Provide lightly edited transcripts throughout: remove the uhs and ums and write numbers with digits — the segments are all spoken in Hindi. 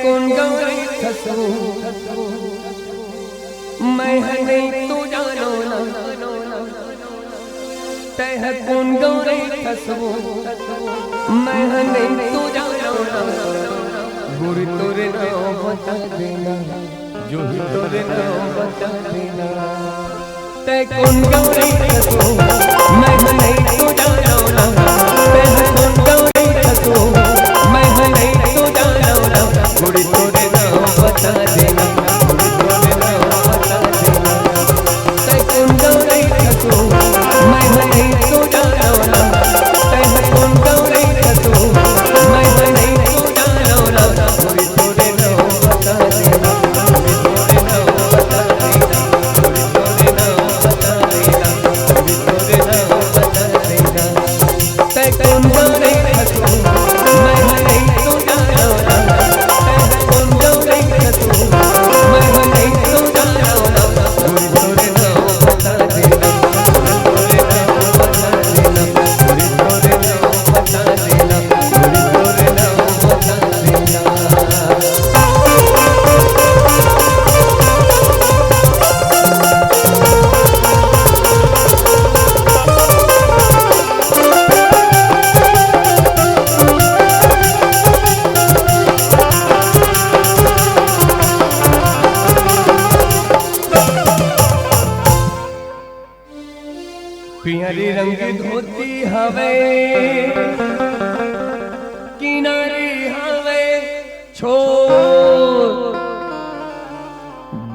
कौन गौरी खसो मैं नहीं तू जानो ना तह कौन गौरी खसो मैं नहीं तू जानो ना गुरु तोरे नाम बता देना जो ही तोरे नाम बता देना तह कौन गौरी खसो मैं नहीं तू जानो ना तह कौन गौरी खसो मैं नहीं तू जानो ना गुरु तोरे नाम बता देना गुरु तोरे नाम बता देना तह कौन गौरी खसो मैं नहीं तू जानो ना तह कौन गौरी खसो मैं नहीं तू जानो ना गुरु तोरे नाम बता देना गुरु तोरे नाम बता देना गुरु तोरे नाम बता देना गुरु तोरे नाम बता देना तह कौन गौरी खसो मैं नहीं तू जानो ना तह कौन गौरी खसो मैं नहीं तू जानो ना गुरु तोरे नाम बता देना गुरु तोरे नाम बता देना गुरु तोरे नाम बता देना गुरु तोरे नाम बता देना। पियरी रंग धोती हवे किनारी हवे छोर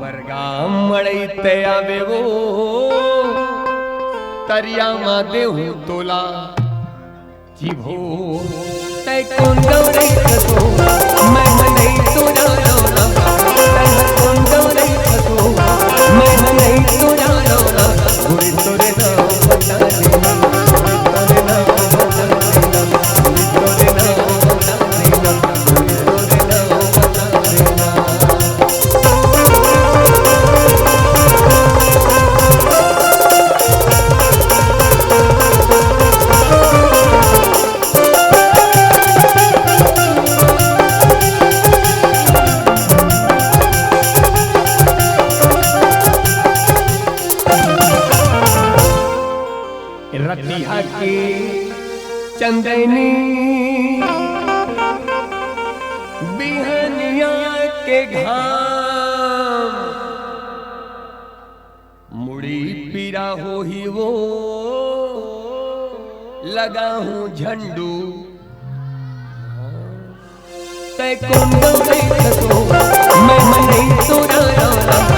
बरगाम मड़ैते आवे वो तरिया मा देहु तोला जीभो तै कौन गौरी खसो मैं नहीं तू जानो ना तै कौन गौरी खसो मैं नहीं तू जानो ना गुरु तोरे नाम बता देना गुरु तोरे नाम बता देना गुरु तोरे नाम बता देना गुरु तोरे नाम बता देना। रतिया के चंदनी बिहनिया के घाम मुड़ी पीरा हो ही वो लगा हूँ झंडू तै कौन गौरी खसो मैं नहीं तू जानो ना